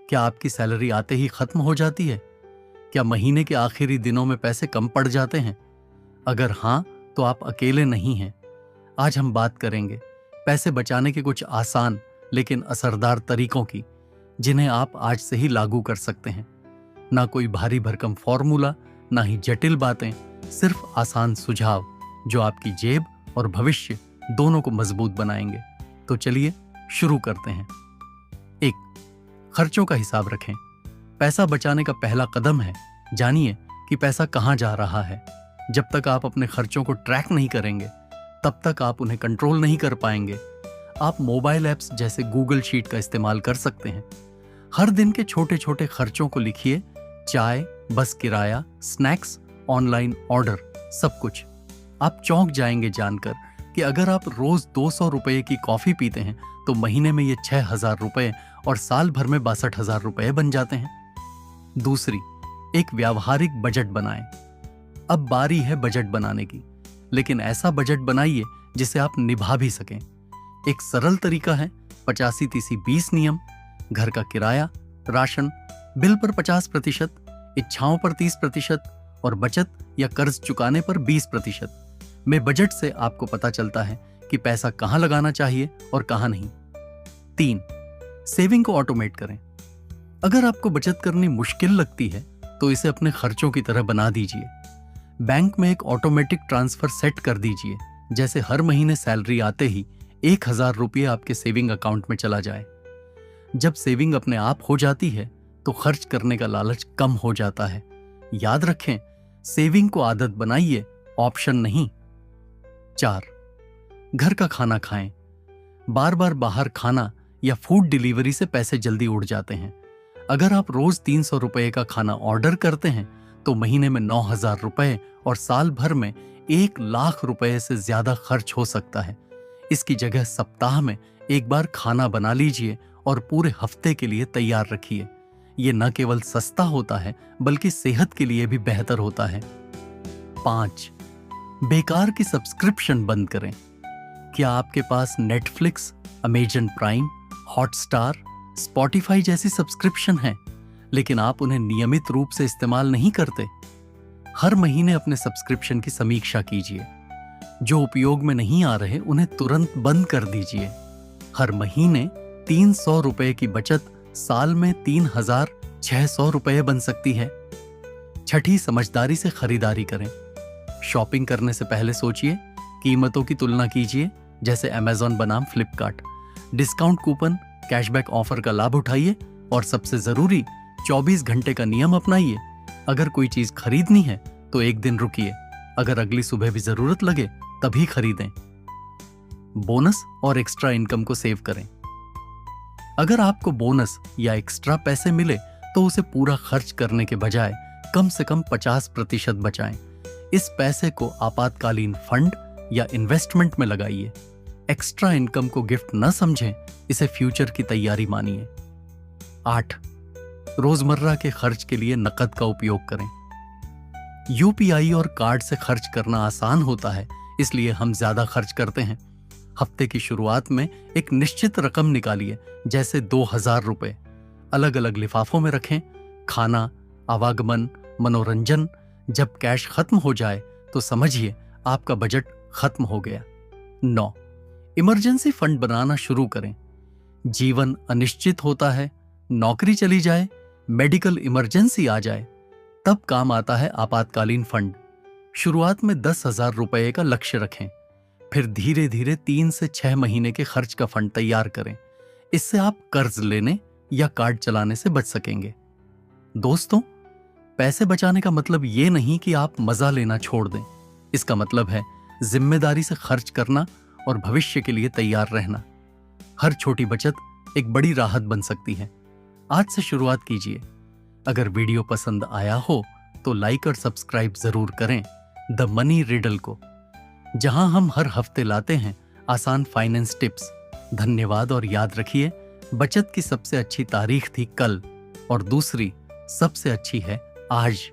क्या आपकी सैलरी आते ही खत्म हो जाती है? क्या महीने के आखिरी दिनों में पैसे कम पड़ जाते हैं? अगर हाँ, तो आप अकेले नहीं हैं। आज हम बात करेंगे पैसे बचाने के कुछ आसान लेकिन असरदार तरीकों की, जिन्हें आप आज से ही लागू कर सकते हैं। ना कोई भारी भरकम फॉर्मूला, ना ही जटिल बातें, सिर्फ आसान सुझाव जो आपकी जेब और भविष्य दोनों को मजबूत बनाएंगे। तो चलिए शुरू करते हैं। 1. खर्चों का हिसाब रखें। पैसा बचाने का पहला कदम है जानिए कि पैसा कहां जा रहा है। जब तक आप अपने खर्चों को ट्रैक नहीं करेंगे, तब तक आप उन्हें कंट्रोल नहीं कर पाएंगे। आप मोबाइल ऐप्स जैसे गूगल शीट का इस्तेमाल कर सकते हैं। हर दिन के छोटे छोटे खर्चों को लिखिए, चाय, बस किराया, स्नैक्स, ऑनलाइन ऑर्डर, सब कुछ। आप चौंक जाएंगे जानकर कि अगर आप रोज 200 रुपए की कॉफी पीते हैं तो महीने में ये 6,000 रुपए और साल भर में 62,000 रुपए बन जाते हैं। दूसरी, एक व्यावहारिक बजट बनाएं। अब बारी है बजट बनाने की, लेकिन ऐसा बजट बनाइए जिसे आप निभा भी सकें। एक सरल तरीका है 85-30-20 नियम। घर का किराया, राशन, बिल पर 50%, इच्छाओं पर 30% और बचत या कर्ज चुकाने पर 20%। में बजट से आपको पता चलता है कि पैसा कहां लगाना चाहिए और कहां नहीं। 3. सेविंग को ऑटोमेट करें। अगर आपको बचत करनी मुश्किल लगती है तो इसे अपने खर्चों की तरह बना दीजिए। बैंक में एक ऑटोमेटिक ट्रांसफर सेट कर दीजिए, जैसे हर महीने सैलरी आते ही 1,000 रुपये आपके सेविंग अकाउंट में चला जाए। जब सेविंग अपने आप हो जाती है तो खर्च करने का लालच कम हो जाता है। याद रखें, सेविंग को आदत बनाइए, ऑप्शन नहीं। 4. घर का खाना खाएं। बार बार बाहर खाना या फूड डिलीवरी से पैसे जल्दी उड़ जाते हैं। अगर आप रोज 300 रुपए का खाना ऑर्डर करते हैं तो महीने में 9,000 रुपए और साल भर में 1,00,000 रुपए से ज्यादा खर्च हो सकता है। इसकी जगह सप्ताह में एक बार खाना बना लीजिए और पूरे हफ्ते के लिए तैयार रखिए। ये न केवल सस्ता होता है बल्कि सेहत के लिए भी बेहतर होता है। 5. बेकार की सब्सक्रिप्शन बंद करें। क्या आपके पास Netflix, Amazon Prime, Hotstar, Spotify जैसी सब्सक्रिप्शन है, लेकिन आप उन्हें नियमित रूप से इस्तेमाल नहीं करते? हर महीने अपने सब्सक्रिप्शन की समीक्षा कीजिए। जो उपयोग में नहीं आ रहे उन्हें तुरंत बंद कर दीजिए। हर महीने 300 रुपए की बचत साल में 3,600 रुपए बन सकती है। 6. समझदारी से खरीदारी करें। शॉपिंग करने से पहले सोचिए, कीमतों की तुलना कीजिए, जैसे अमेज़न बनाम Flipkart. Discount coupon, cashback offer का लाभ उठाइए और सबसे जरूरी 24 घंटे का नियम अपनाइए। अगर कोई चीज खरीदनी है तो एक दिन रुकिए, अगर अगली सुबह भी जरूरत लगे तभी खरीदें। बोनस और एक्स्ट्रा इनकम को सेव करें। अगर आपको बोनस या एक्स्ट्रा पैसे मिले तो उसे पूरा खर्च करने के बजाय कम से कम 50% बचाएं। इस पैसे को आपातकालीन फंड या इन्वेस्टमेंट में लगाइए। एक्स्ट्रा इनकम को गिफ्ट न समझें, इसे फ्यूचर की तैयारी मानिए। 8. रोजमर्रा के खर्च के लिए नकद का उपयोग करें। यूपीआई और कार्ड से खर्च करना आसान होता है, इसलिए हम ज्यादा खर्च करते हैं। हफ्ते की शुरुआत में एक निश्चित रकम निकालिए, जैसे 2,000 रुपए। अलग अलग लिफाफों में रखें। खाना, आवागमन, मनोरंजन। जब कैश खत्म हो जाए तो समझिए आपका बजट खत्म हो गया। 9. इमरजेंसी फंड बनाना शुरू करें। जीवन अनिश्चित होता है, नौकरी चली जाए, मेडिकल इमरजेंसी आ जाए, तब काम आता है आपातकालीन फंड। शुरुआत में 10,000 रुपए का लक्ष्य रखें, फिर धीरे धीरे 3 से 6 महीने के खर्च का फंड तैयार करें। इससे आप कर्ज लेने या कार्ड चलाने से बच सकेंगे। दोस्तों, पैसे बचाने का मतलब ये नहीं कि आप मजा लेना छोड़ दें। इसका मतलब है जिम्मेदारी से खर्च करना और भविष्य के लिए तैयार रहना। हर छोटी बचत एक बड़ी राहत बन सकती है। आज से शुरुआत कीजिए। अगर वीडियो पसंद आया हो तो लाइक और सब्सक्राइब जरूर करें द मनी रिडल को, जहां हम हर हफ्ते लाते हैं आसान फाइनेंस टिप्स। धन्यवाद और याद रखिए, बचत की सबसे अच्छी तारीख थी कल और दूसरी सबसे अच्छी है आज।